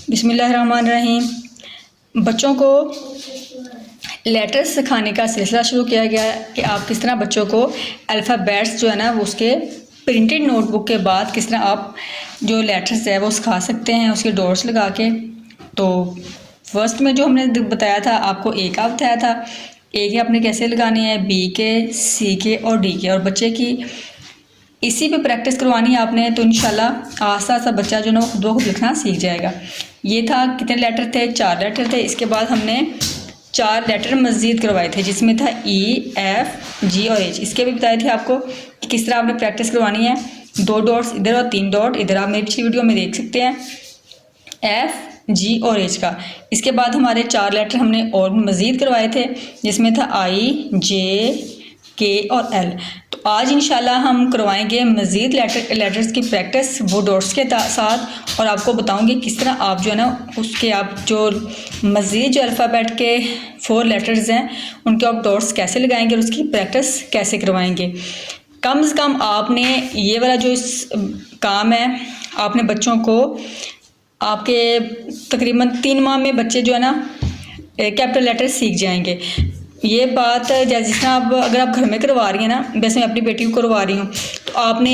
बिस्मिल्लाहिर्रहमानिर्रहीम। बच्चों को लेटर्स सिखाने का सिलसिला शुरू किया गया है कि आप किस तरह बच्चों को अल्फ़ाबेट्स जो है ना वो उसके प्रिंटेड नोटबुक के बाद किस तरह आप जो लेटर्स है वो सिखा सकते हैं उसके डॉट्स लगा के। तो फर्स्ट में जो हमने बताया था आपको ए का बताया था, ए के आपने कैसे लगाने हैं, बी के, सी के और डी के, और बच्चे की इसी पे प्रैक्टिस करवानी है आपने। तो इंशाल्लाह आस्ता आस्ता बच्चा जो ना वो खुद ब खुद लिखना सीख जाएगा। ये था कितने लेटर थे, 4 लेटर थे। इसके बाद हमने 4 लेटर मज़ीद करवाए थे जिसमें था ई, एफ, जी और एच। इसके भी बताए थे आपको कि किस तरह आपने प्रैक्टिस करवानी है। 2 डॉट्स इधर और 3 डॉट इधर आप मेरी पिछली वीडियो में देख सकते हैं, एफ, जी और एच का। इसके बाद हमारे 4 लेटर हमने और मज़ीद करवाए थे जिसमें था आई, जे, के और एल। तो आज इंशाल्लाह हम करवाएंगे मज़ीद लेटर्स की प्रैक्टिस वो डॉट्स के साथ, और आपको बताऊंगी किस तरह आप जो है ना उसके आप जो मज़ीद जो अल्फ़ाबेट के 4 लेटर्स हैं उनके आप डॉट्स कैसे लगाएंगे और उसकी प्रैक्टिस कैसे करवाएंगे। कम से कम आपने ये वाला जो काम है आपने बच्चों को आपके तकरीबन 3 माह में बच्चे जो है ना कैपिटल लेटर सीख जाएंगे। ये बात जिस तरह आप अगर आप घर में करवा रही हैं ना, वैसे मैं अपनी बेटी को करवा रही हूँ, तो आपने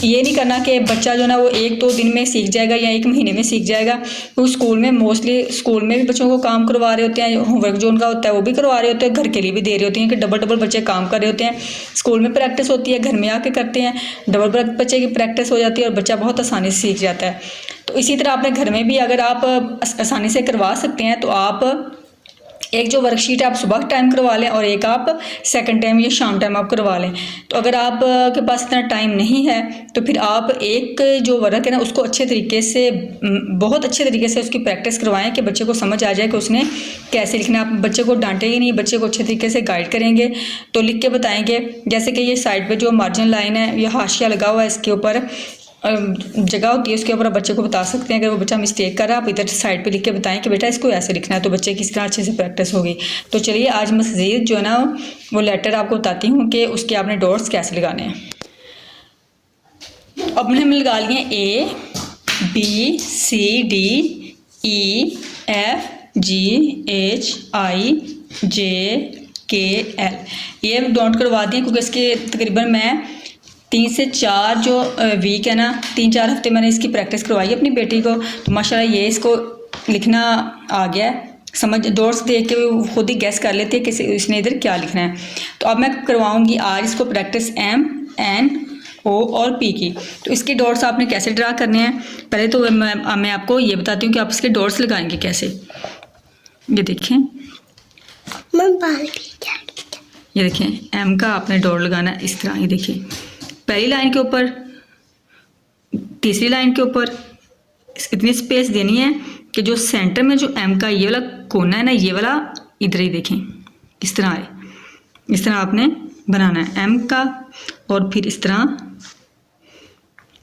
ये नहीं करना कि बच्चा जो ना वो 1-2 दिन में सीख जाएगा या 1 महीने में सीख जाएगा। तो स्कूल में मोस्टली स्कूल में भी बच्चों को काम करवा रहे होते हैं, होमवर्क जो उनका होता है वो भी करवा रहे होते हैं, घर के लिए भी दे रहे होते हैं कि डबल बच्चे काम कर रहे होते हैं। स्कूल में प्रैक्टिस होती है, घर में आके करते हैं, डबल बच्चे की प्रैक्टिस हो जाती है और बच्चा बहुत आसानी से सीख जाता है। तो इसी तरह अपने घर में भी अगर आप आसानी से करवा सकते हैं तो आप एक जो वर्कशीट आप सुबह टाइम करवा लें और एक आप सेकंड टाइम या शाम टाइम आप करवा लें। तो अगर आप के पास इतना टाइम नहीं है तो फिर आप एक जो वर्क है ना उसको अच्छे तरीके से, बहुत अच्छे तरीके से उसकी प्रैक्टिस करवाएं कि बच्चे को समझ आ जाए कि उसने कैसे लिखना है। आप बच्चे को डांटेंगे नहीं, बच्चे को अच्छे तरीके से गाइड करेंगे तो लिख के बताएंगे। जैसे कि ये साइड पर जो मार्जिन लाइन है या हाशिया लगा हुआ है इसके ऊपर जगह होती है, उसके ऊपर आप बच्चे को बता सकते हैं। अगर वो बच्चा मिस्टेक कर रहा है आप इधर साइड पे लिख के बताएं कि बेटा इसको ऐसे लिखना है, तो बच्चे की इस तरह अच्छे से प्रैक्टिस होगी। तो चलिए आज मज़ीद जो है ना वो लेटर आपको बताती हूँ कि उसके आपने डॉट्स कैसे लगाने हैं। अब हमने लगा लिए ए, बी, सी, डी, ई, एफ, जी, एच, आई, जे, के, एल। ये डॉट करवा दिए क्योंकि इसके तकरीबन मैं 3 से 4 जो वीक है ना, 3-4 हफ्ते मैंने इसकी प्रैक्टिस करवाई अपनी बेटी को। तो माशाल्लाह ये इसको लिखना आ गया है, समझ डॉट्स देख के वो खुद ही गैस कर लेती है कि इसने इधर क्या लिखना है। तो अब मैं करवाऊंगी आज इसको प्रैक्टिस एम, एन, ओ और पी की। तो इसके डॉट्स आपने कैसे ड्रा करने हैं, पहले तो मैं आपको ये बताती हूँ कि आप इसके डॉट्स लगाएंगे कैसे। ये देखें, ये देखें एम का आपने डॉट लगाना है इस तरह। ये देखिए पहली लाइन के ऊपर, तीसरी लाइन के ऊपर इतनी स्पेस देनी है कि जो सेंटर में जो एम का ये वाला कोना है ना, ये वाला इधर ही देखें इस तरह है। इस तरह आपने बनाना है एम का, और फिर इस तरह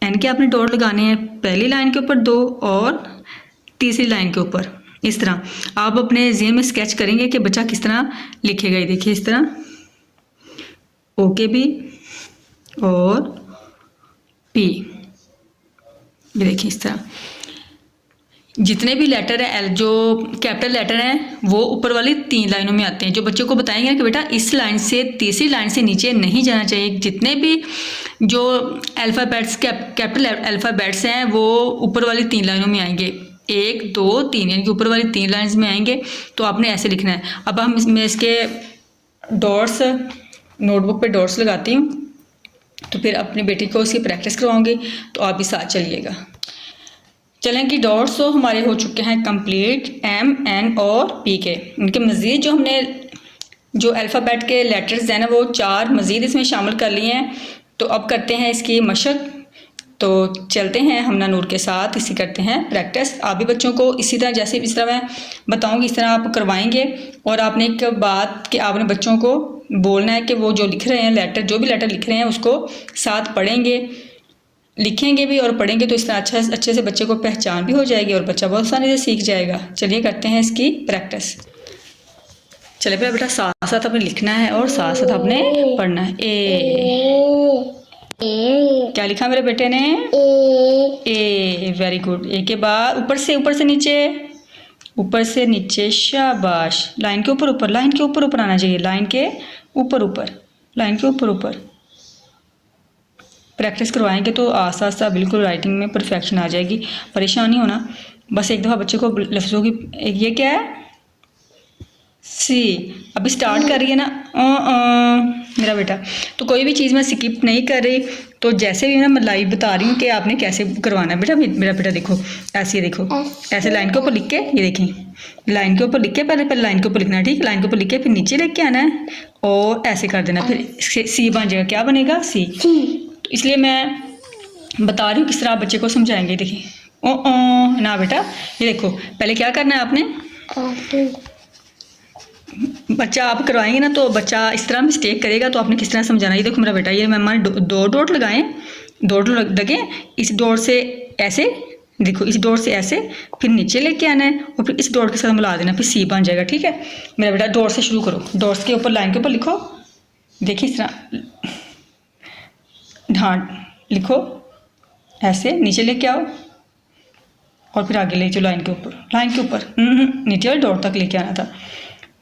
एन के आपने डॉट लगाने हैं पहली लाइन के ऊपर 2 और तीसरी लाइन के ऊपर। इस तरह आप अपने ज़हन में स्केच करेंगे कि बच्चा किस तरह लिखेगा। ये देखिए इस तरह ओके भी और पी, ये देखिए इस तरह जितने भी लेटर है जो कैपिटल लेटर हैं वो ऊपर वाली 3 लाइनों में आते हैं। जो बच्चों को बताएंगे कि बेटा इस लाइन से तीसरी लाइन से नीचे नहीं जाना चाहिए। जितने भी जो अल्फ़ाबेट्स कैपिटल अल्फ़ाबेट्स हैं वो ऊपर वाली 3 लाइनों में आएंगे, 1, 2, 3 यानी कि ऊपर वाली 3 लाइन्स में आएंगे। तो आपने ऐसे लिखना है। अब हम इसमें इसके डॉट्स नोटबुक पे डॉट्स लगाती हूँ, तो फिर अपनी बेटी को उसकी प्रैक्टिस करवाऊंगी, तो आप भी साथ चलिएगा। चलें कि डॉट्स तो हमारे हो चुके हैं कंप्लीट, एम, एन और पी के। इनके मज़ीद जो हमने जो अल्फ़ाबेट के लेटर्स हैं ना वो 4 मज़ीद इसमें शामिल कर लिए हैं। तो अब करते हैं इसकी मशक। तो चलते हैं हम नूर के साथ इसी करते हैं प्रैक्टिस। आप भी बच्चों को इसी तरह जैसे इस तरह मैं बताऊंगी इस तरह आप करवाएंगे। और आपने एक बात कि आपने बच्चों को बोलना है कि वो जो लिख रहे हैं लेटर, जो भी लेटर लिख रहे हैं उसको साथ पढ़ेंगे, लिखेंगे भी और पढ़ेंगे। तो इस तरह अच्छे से बच्चे को पहचान भी हो जाएगी और बच्चा बहुत आसानी से सीख जाएगा। चलिए करते हैं इसकी प्रैक्टिस। चलिए बेटा साथ साथ आपने लिखना है और साथ साथ आपने पढ़ना है। ए, ए क्या लिखा मेरे बेटे ने? ए, वेरी गुड। ए के बाद ऊपर से नीचे, ऊपर से नीचे, शाबाश। लाइन के ऊपर ऊपर, लाइन के ऊपर ऊपर आना चाहिए, लाइन के ऊपर ऊपर, लाइन के ऊपर ऊपर। प्रैक्टिस करवाएंगे तो आस्ता आस्ता बिल्कुल राइटिंग में परफेक्शन आ जाएगी। परेशान नहीं होना, बस एक दफ़ा बच्चे को लफ्ज़ों की, ये क्या है? सी। अभी स्टार्ट कर रही है ना मेरा बेटा, तो कोई भी चीज़ मैं स्किप नहीं कर रही। तो जैसे भी मैं लाइव बता रही हूँ कि आपने कैसे करवाना है। बेटा मेरा बेटा देखो, ऐसे देखो, ऐसे लाइन के ऊपर लिख के, ये देखें, लाइन के ऊपर लिख के पहले लाइन के ऊपर लिखना है, ठीक है? लाइन के ऊपर लिख के फिर नीचे लेके आना है और ऐसे कर देना, फिर सी बन जाएगा। क्या बनेगा? सी। तो इसलिए मैं बता रही हूँ किस तरह आप बच्चे को समझाएंगे। देखिए, ओ ना बेटा, ये देखो, पहले क्या करना है आपने, बच्चा आप करवाएंगे ना तो बच्चा इस तरह मिस्टेक करेगा, तो आपने किस तरह समझाना। ये देखो मेरा बेटा, ये मैंने दो डॉट लगाए, दो डॉट लगे, इस डॉट से ऐसे, देखो इस डॉट से ऐसे, फिर नीचे लेके आना है और फिर इस डॉट के साथ मिला देना, फिर सी बन जाएगा, ठीक है? मेरा बेटा डॉट से शुरू करो, डॉट्स के ऊपर लाइन के ऊपर लिखो, देखिए इस तरह हाँ लिखो, ऐसे नीचे लेके आओ और फिर आगे ले चलो लाइन के ऊपर, लाइन के ऊपर नीचे वाले डॉट तक लेके आना था।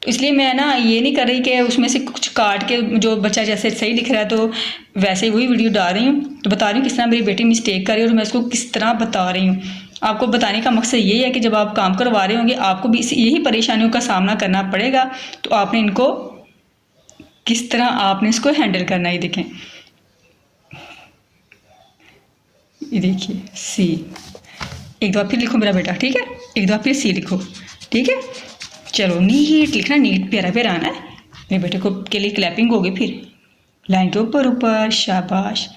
तो इसलिए मैं ना ये नहीं कर रही कि उसमें से कुछ काट के, जो बच्चा जैसे सही लिख रहा है तो वैसे वही वीडियो डाल रही हूँ। तो बता रही हूँ किस तरह मेरी बेटी मिस्टेक कर रही है और मैं इसको किस तरह बता रही हूँ। आपको बताने का मकसद यही है कि जब आप काम करवा रहे होंगे आपको भी यही परेशानियों का सामना करना पड़ेगा, तो आपने इनको किस तरह आपने इसको हैंडल करना है। ये देखें, ये देखिए सी। एक दफ़ा फिर लिखो मेरा बेटा, ठीक है? एक दफ़ा फिर सी लिखो, ठीक है? चलो नीट लिखना, नीट प्यारा प्यारा आना है। मेरे बेटे को के लिए क्लैपिंग होगी, फिर लाइन के ऊपर ऊपर, शाबाश।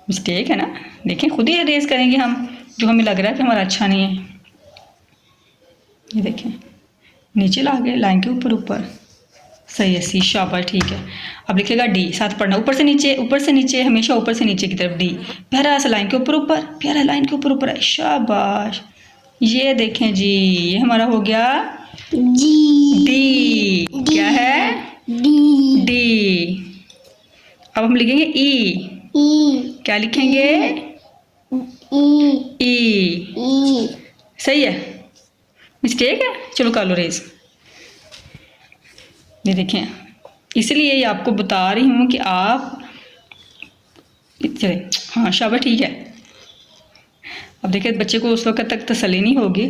मिस्टेक है ना, देखें खुद ही अरेज करेंगे हम, जो हमें लग रहा है कि हमारा अच्छा नहीं है। ये देखें, नीचे ला गए, लाइन के ऊपर ऊपर, सही है, सी, शाबाश, ठीक है। अब लिखेगा डी, साथ पढ़ना, ऊपर से नीचे, हमेशा ऊपर से नीचे की तरफ, डी। प्यारा सा लाइन के ऊपर ऊपर, प्यारा लाइन के ऊपर ऊपर है, शाबाश। ये देखें जी, ये हमारा हो गया जी, डी। क्या है? डी। डी। अब हम लिखेंगे ई। ई। क्या लिखेंगे? ई। ई। सही है? मिस्टेक है? चलो कर लो रेज। ये देखें, इसलिए ये आपको बता रही हूँ कि आप चले, हाँ शाबाश, ठीक है। अब देखिए बच्चे को उस वक्त तक तसल्ली नहीं होगी,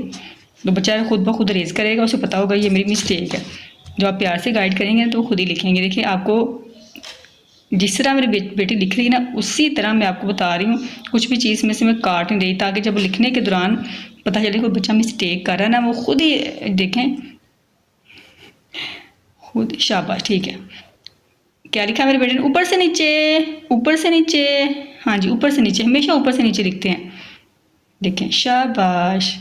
तो बच्चा खुद ब खुद रेज करेगा, उसे पता होगा ये मेरी मिस्टेक है। जो आप प्यार से गाइड करेंगे तो वो खुद ही लिखेंगे। देखिए आपको जिस तरह मेरी बेटी लिख रही है ना, उसी तरह मैं आपको बता रही हूँ। कुछ भी चीज़ में से मैं काट नहीं रही, ताकि जब लिखने के दौरान पता चले कोई बच्चा मिस्टेक कर रहा है ना, वो खुद ही देखें, खुद। शाबाश, ठीक है। क्या लिखा मेरे बेटे ने? ऊपर से नीचे, ऊपर से नीचे, हाँ जी ऊपर से नीचे, हमेशा ऊपर से नीचे लिखते हैं। देखें, शाबाश।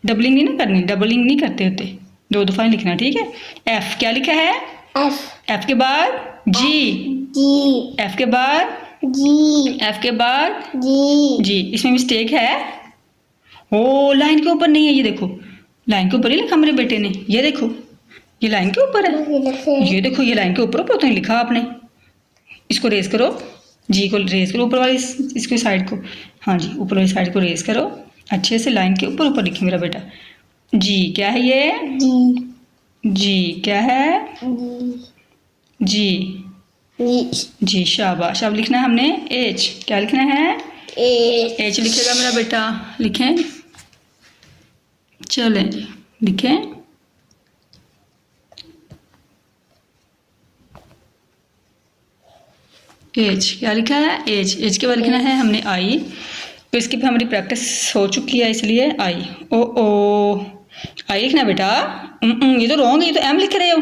डबलिंग नहीं ना करनी, डबलिंग नहीं करते होते, दो दफ़ा ही लिखना, ठीक है? एफ, क्या लिखा है? एफ। एफ के बाद जी, जी। एफ के बाद जी। एफ के बाद जी। जी। इसमें मिस्टेक है, ओ लाइन के ऊपर नहीं है, ये देखो लाइन के ऊपर ही लिखा मेरे बेटे ने, ये देखो ये लाइन के ऊपर है, ये देखो ये लाइन के ऊपर ऊपर तो नहीं लिखा आपने। इसको रेज करो, जी को रेज करो, ऊपर वाली इसको साइड को, हाँ जी ऊपर वाली साइड को रेज करो अच्छे से, लाइन के ऊपर ऊपर लिखे मेरा बेटा। जी क्या है ये? जी। जी क्या है? जी। जी। जी शाबाश। अब लिखना है हमने एच। क्या लिखना है? एच लिखेगा मेरा बेटा, लिखें, चलें जी लिखें। एच, क्या लिखा है? एच। एच के बाद लिखना है हमने आई, तो इसकी भी हमारी प्रैक्टिस हो चुकी है, इसलिए आई। ओ आई लिखना बेटा, ये तो रॉन्ग है, ये तो एम लिख रहे हो।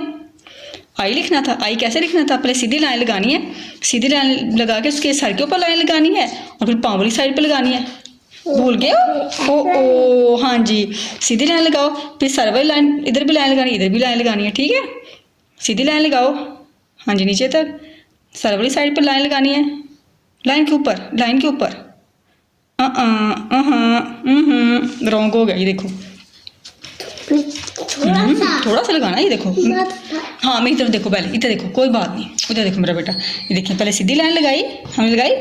आई लिखना था। आई कैसे लिखना था? पहले सीधी लाइन लगानी है, सीधी लाइन लगा के उसके सर के ऊपर लाइन लगानी है और फिर पाँव वाली साइड पर लगानी है। भूल गए हो? ओ हाँ जी, सीधी लाइन लगाओ, फिर सर वाली लाइन, इधर भी लाइन लगानी है, इधर भी लाइन लगानी है, ठीक है? सीधी लाइन लगाओ, हाँ जी नीचे तक, सर वाली साइड पर लाइन लगानी है, लाइन के ऊपर, लाइन के ऊपर। रॉन्ग हो गया, ये देखो थोड़ा सा लगाना, ये देखो। मत हाँ मेरी तरफ देखो, पहले इधर देखो, कोई बात नहीं, उधर देखो मेरा बेटा। ये देखिए, पहले सीधी लाइन लगाई हमने, लगाई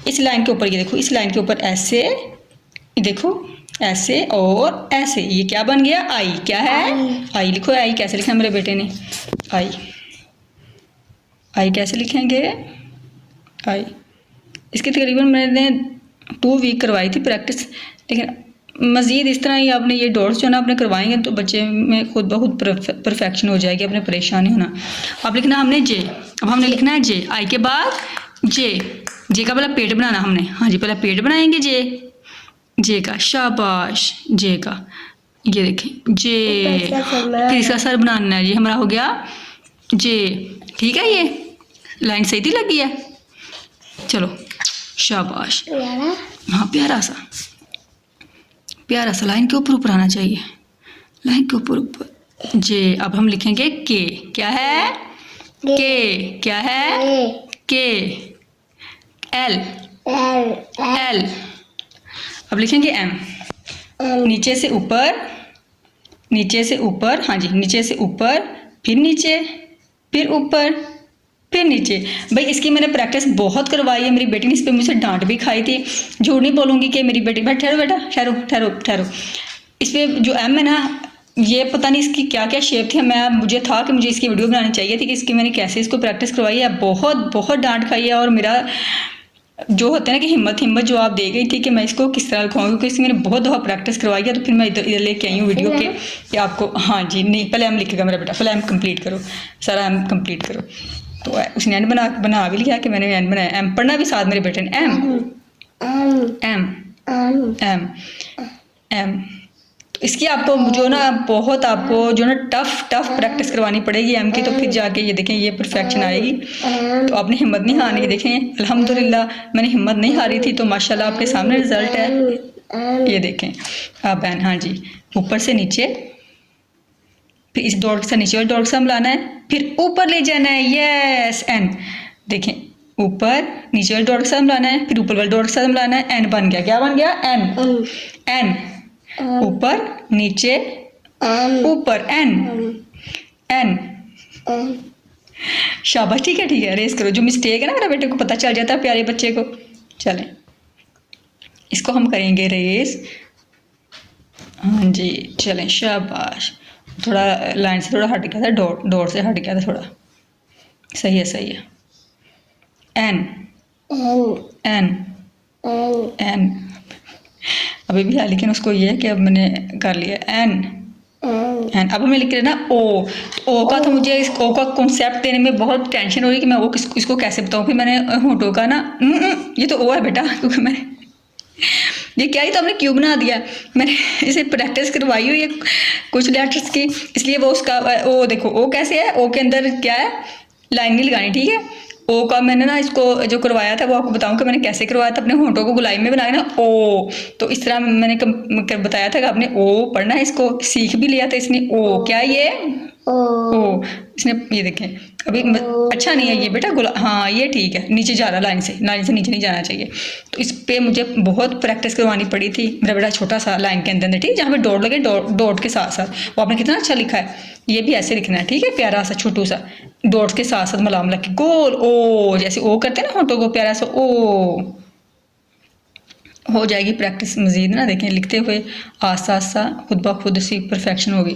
इस लाइन के ऊपर, ये देखो इस लाइन के ऊपर ऐसे, ये देखो ऐसे और ऐसे, ये क्या बन गया? आई। क्या है? आई लिखो। आई कैसे लिखा है मेरे बेटे ने? आई। आई कैसे लिखेंगे? आई। इसकी तकरीबन मैंने 2 वीक करवाई थी प्रैक्टिस, लेकिन मज़ीद इस तरह ही आपने ये डॉट्स जो ना आपने करवाएंगे तो बच्चे में खुद ब खुद परफेक्शन हो जाएगी, अपने परेशान नहीं होना। अब लिखना हमने जे, अब हमने लिखना है जे, आई के बाद जे। जे का पहले पेट बनाना हमने, हाँ जी, पहले पेट बनाएंगे जे, जे का, शाबाश, जे का, ये देखें जे, फिर इसका सर बनाना है, ये हमारा हो गया जे। ठीक है, ये लाइन सही थी लगी है? चलो शाबाश, हाँ प्यारा सा, प्यारा सा, लाइन के ऊपर ऊपर आना चाहिए, लाइन के ऊपर ऊपर जे। अब हम लिखेंगे के। क्या है? के। क्या है? के। एल। एल। अब लिखेंगे एम। नीचे से ऊपर, नीचे से ऊपर, हाँ जी, नीचे से ऊपर, फिर नीचे, फिर ऊपर, फिर नीचे। भाई इसकी मैंने प्रैक्टिस बहुत करवाई है, मेरी बेटी ने इस पर मुझसे डांट भी खाई थी। झूठ नहीं बोलूँगी कि मेरी बेटी, बैठ ठहरो बेटा, ठहरो ठहरो ठहरो। इस पर जो एम है ना, ये पता नहीं इसकी क्या क्या शेप थी, मुझे था कि मुझे इसकी वीडियो बनानी चाहिए थी कि इसकी मैंने कैसे इसको प्रैक्टिस करवाई है। बहुत बहुत डांट खाई है, और मेरा जो होता है ना कि हिम्मत जो आप दे गई थी कि मैं इसको किस तरह लिखवाऊँ, क्योंकि इसकी मैंने बहुत दफ़ा प्रैक्टिस करवाई है। तो फिर मैं इधर लेके आई हूँ वीडियो के कि आपको, हाँ जी, नहीं पहले एम लिखेगा मेरा बेटा, पहले एम कंप्लीट करो, सारा एम कंप्लीट करो। तो उसने एन बना भी लिया कि मैंने एन बनाया। एम पढ़ना भी साथ मेरे बेटे ने, एम एम एम एम। तो इसकी आपको जो ना बहुत आपको जो ना टफ प्रैक्टिस करवानी पड़ेगी एम की, तो फिर जाके ये देखें ये परफेक्शन आएगी। तो आपने हिम्मत नहीं हारनी। देखें अल्हम्दुलिल्लाह मैंने हिम्मत नहीं हारी थी, तो माशाल्लाह आपके सामने रिजल्ट है। ये देखें आप एन, हाँ जी, ऊपर से नीचे, फिर इस डॉट से नीचे वाले डॉट से हम लाना है, फिर ऊपर ले जाना है, यस एन। देखें ऊपर नीचे वाले डॉट से हम लाना है, फिर ऊपर वाले डॉट से हम लाना है, एन बन गया। क्या बन गया? एन। एन ऊपर नीचे ऊपर, एन एन। शाबाश, ठीक है, रेस करो। जो मिस्टेक है ना मेरे बेटे को पता चल जाता है, प्यारे बच्चे को। चलें इसको हम करेंगे रेस, हाँ जी, चलें शाबाश। थोड़ा लाइन से थोड़ा हट गया था, डॉट से हट गया था थोड़ा, सही है। N N N. अभी भी है, लेकिन उसको ये है कि अब मैंने कर लिया एन एन। अब हमें लिख रहे ना ओ का, तो मुझे इस ओ का कॉन्सेप्ट देने में बहुत टेंशन हो रही कि मैं ओ इसको कैसे बताऊँ। फिर मैंने होठों का ना, ये तो ओ है बेटा, क्योंकि मैंने ये क्या ही तो हमने क्यों बना दिया। मैंने इसे प्रैक्टिस करवाई हुई है कुछ लेटर्स की, इसलिए वो उसका ओ देखो, ओ कैसे है, ओ के अंदर क्या है, लाइन नहीं लगानी, ठीक है। ओ का मैंने ना इसको जो करवाया था वो आपको बताऊं कि मैंने कैसे करवाया था। अपने होंठों को गुलाई में बनाया ना ओ, तो इस तरह मैंने बताया था कि आपने ओ पढ़ना है। इसको सीख भी लिया था इसने, ओ क्या ये ओ, इसने ये देखें अभी अच्छा नहीं है ये बेटा, हाँ ये ठीक है, नीचे जा रहा, लाइन से नीचे नहीं जाना चाहिए। तो इस पे मुझे बहुत प्रैक्टिस करवानी पड़ी थी। मेरा बेटा छोटा सा लाइन के अंदर ठीक, जहाँ पे डॉट लगे डॉट के साथ साथ, वो आपने कितना अच्छा लिखा है। ये भी ऐसे लिखना है, ठीक है, प्यारा सा छोटू सा डॉट्स के साथ साथ मलाम लग के गोल ओ, जैसे ओ करते हैं ना होठों को, प्यारा सा ओ हो जाएगी प्रैक्टिस मज़ीद ना। देखें लिखते हुए आस्ता आस्ता खुद ब खुद सी परफेक्शन होगी।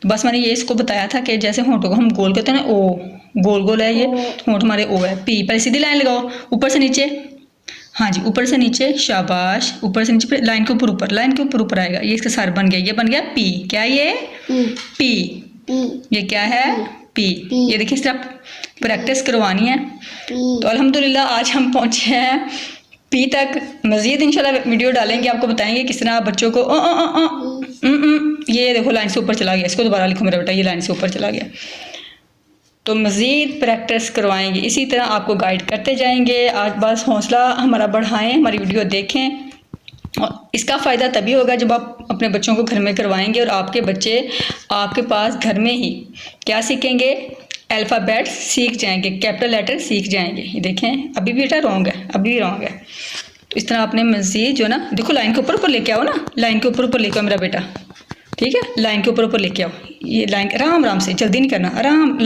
तो बस मैंने ये इसको बताया था कि जैसे होठों को हम गोल करते हैं ना, ओ गोल गोल है ये होठ हमारे, ओ है। पी पहले सीधी लाइन लगाओ, ऊपर से नीचे, हाँ जी, ऊपर से नीचे, शाबाश, ऊपर से नीचे, फिर लाइन के ऊपर लाइन के ऊपर आएगा। ये इसका सर बन गया, ये बन गया पी। क्या ये पी, ये क्या है पी। ये देखिए इस तरह प्रैक्टिस करवानी है। तो अल्हम्दुलिल्लाह आज हम पहुँचे हैं पी तक। मज़ीद इंशाल्लाह वीडियो डालेंगे, आपको बताएंगे किस तरह बच्चों को ये देखो लाइन से ऊपर चला गया, इसको दोबारा लिखो मेरा बेटा, ये लाइन से ऊपर चला गया। तो मज़ीद प्रैक्टिस करवाएंगे, इसी तरह आपको गाइड करते जाएंगे। आज बस हौसला हमारा बढ़ाएं, हमारी वीडियो देखें, और इसका फ़ायदा तभी होगा जब आप अपने बच्चों को घर में करवाएंगे और आपके बच्चे आपके पास घर में ही क्या सीखेंगे, अल्फ़ाबेट सीख जाएंगे, कैपिटल लेटर सीख जाएंगे। ये देखें अभी भी बेटा रॉन्ग है, अभी रॉन्ग है। तो इस तरह आपने मज़ीद जो ना देखो लाइन के ऊपर लेके आओ ना, लाइन के ऊपर लेके आओ मेरा बेटा, ठीक है, लाइन के ऊपर ऊपर लेके आओ, ये लाइन आराम आराम से, जल्दी नहीं करना, आराम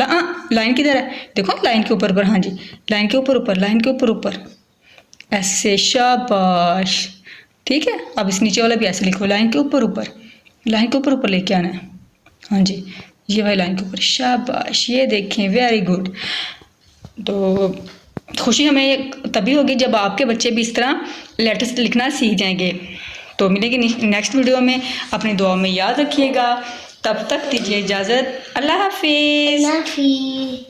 लाइन किधर है, देखो लाइन के ऊपर ऊपर, हाँ जी लाइन के ऊपर ऊपर, लाइन के ऊपर ऊपर, ऐसे, शाबाश। ठीक है, अब इस नीचे वाला भी ऐसे लिखो, लाइन के ऊपर ऊपर, लाइन के ऊपर ऊपर लेके आना है, हाँ जी ये वाली लाइन के ऊपर, शाबाश, ये देखें, वेरी गुड। तो खुशी हमें तभी होगी जब आपके बच्चे भी इस तरह लेटर्स लिखना सीख जाएंगे। तो मिलेंगे नेक्स्ट वीडियो में, अपनी दुआ में याद रखिएगा, तब तक दीजिए इजाज़त, अल्लाह हाफिज़। Nafi.